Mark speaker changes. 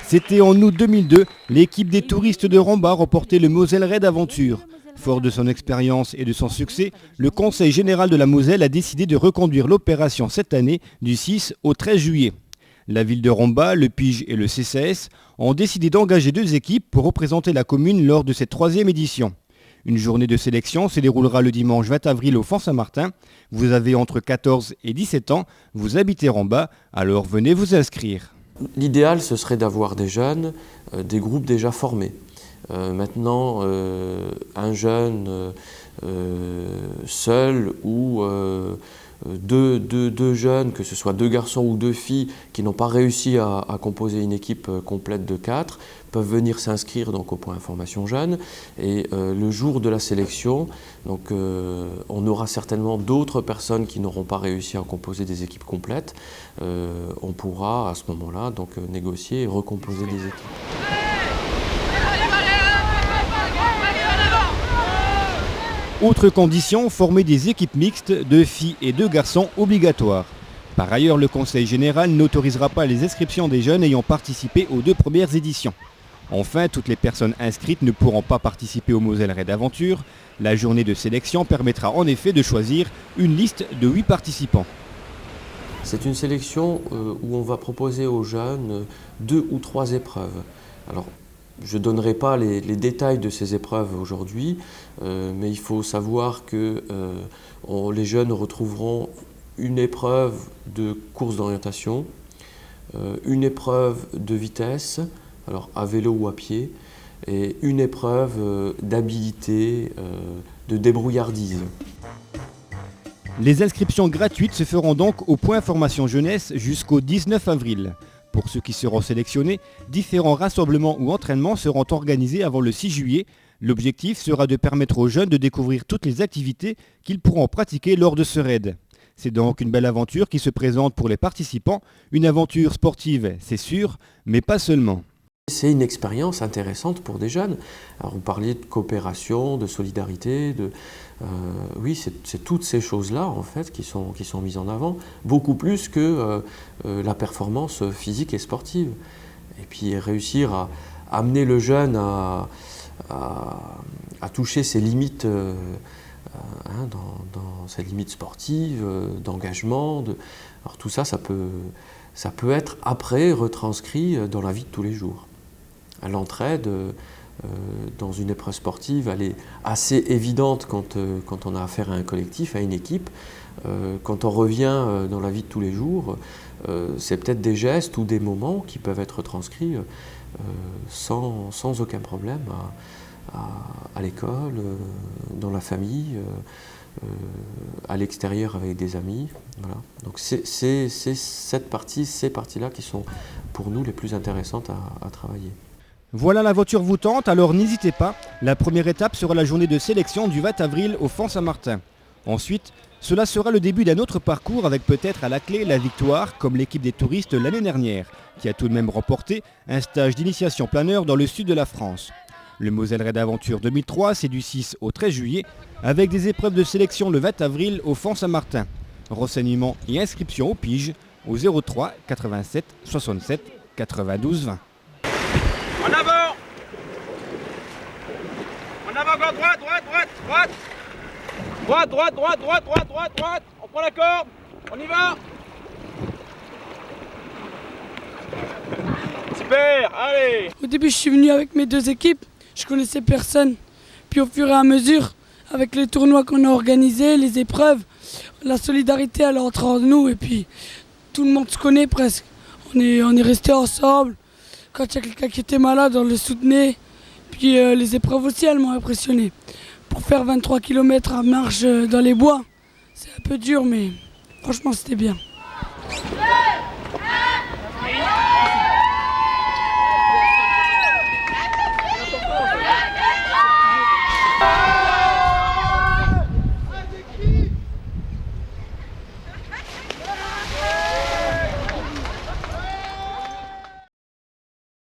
Speaker 1: C'était en août 2002, l'équipe des touristes de Rambach remportait le Moselle Raid Aventure. Fort de son expérience et de son succès, le Conseil général de la Moselle a décidé de reconduire l'opération cette année du 6 au 13 juillet. La ville de Rambach, le PIGE et le CCS ont décidé d'engager 2 équipes pour représenter la commune lors de cette 3e édition. Une journée de sélection se déroulera le dimanche 20 avril au Font-Saint-Martin. Vous avez entre 14 et 17 ans, vous habitez Rambach, alors venez vous inscrire.
Speaker 2: L'idéal, ce serait d'avoir des jeunes, des groupes déjà formés. Maintenant, un jeune seul ou deux jeunes, que ce soit 2 garçons ou 2 filles, qui n'ont pas réussi à composer une équipe complète de 4, peuvent venir s'inscrire donc au point information jeunes. Et le jour de la sélection, donc, on aura certainement d'autres personnes qui n'auront pas réussi à composer des équipes complètes. On pourra à ce moment-là donc négocier et recomposer des équipes.
Speaker 1: Autre condition, former des équipes mixtes de filles et de garçons obligatoires. Par ailleurs, le Conseil général n'autorisera pas les inscriptions des jeunes ayant participé aux 2 premières éditions. Enfin, toutes les personnes inscrites ne pourront pas participer au Moselle Raid Aventure. La journée de sélection permettra en effet de choisir une liste de 8 participants.
Speaker 2: C'est une sélection où on va proposer aux jeunes 2 ou 3 épreuves. Alors, je ne donnerai pas les détails de ces épreuves aujourd'hui, mais il faut savoir que les jeunes retrouveront une épreuve de course d'orientation, une épreuve de vitesse, alors à vélo ou à pied, et une épreuve d'habilité, de débrouillardise.
Speaker 1: Les inscriptions gratuites se feront donc au point formation jeunesse jusqu'au 19 avril. Pour ceux qui seront sélectionnés, différents rassemblements ou entraînements seront organisés avant le 6 juillet. L'objectif sera de permettre aux jeunes de découvrir toutes les activités qu'ils pourront pratiquer lors de ce raid. C'est donc une belle aventure qui se présente pour les participants. Une aventure sportive, c'est sûr, mais pas seulement.
Speaker 2: C'est une expérience intéressante pour des jeunes. Alors, on parlait de coopération, de solidarité, oui, c'est toutes ces choses-là en fait qui sont mises en avant, beaucoup plus que la performance physique et sportive. Et puis réussir à amener le jeune à toucher ses limites, dans ses limites sportives, d'engagement. Alors tout ça, ça peut être après retranscrit dans la vie de tous les jours. L'entraide dans une épreuve sportive, elle est assez évidente quand on a affaire à un collectif, à une équipe. Quand on revient dans la vie de tous les jours, c'est peut-être des gestes ou des moments qui peuvent être transcrits sans aucun problème à l'école, dans la famille, à l'extérieur avec des amis. Voilà. Donc c'est ces parties-là qui sont pour nous les plus intéressantes à travailler.
Speaker 1: Voilà, l'aventure vous tente, alors n'hésitez pas. La première étape sera la journée de sélection du 20 avril au Font-Saint-Martin. Ensuite, cela sera le début d'un autre parcours avec peut-être à la clé la victoire, comme l'équipe des touristes l'année dernière, qui a tout de même remporté un stage d'initiation planeur dans le sud de la France. Le Moselle Raid Aventure 2003, c'est du 6 au 13 juillet, avec des épreuves de sélection le 20 avril au Font-Saint-Martin. Renseignements et inscriptions au PIGE au 03 87 67 92 20.
Speaker 3: En avant! En avant, encore droite, droite, droite, droite! Droite, droite, droite, droite, droite, droite, droite! On prend la corde! On y va! Super! Allez!
Speaker 4: Au début, je suis venu avec mes 2 équipes, je connaissais personne. Puis au fur et à mesure, avec les tournois qu'on a organisés, les épreuves, la solidarité elle est entre nous et puis tout le monde se connaît presque. On est restés ensemble. Quand il y a quelqu'un qui était malade, on le soutenait. Puis les épreuves aussi, elles m'ont impressionné. Pour faire 23 km à marche dans les bois, c'est un peu dur, mais franchement, c'était bien.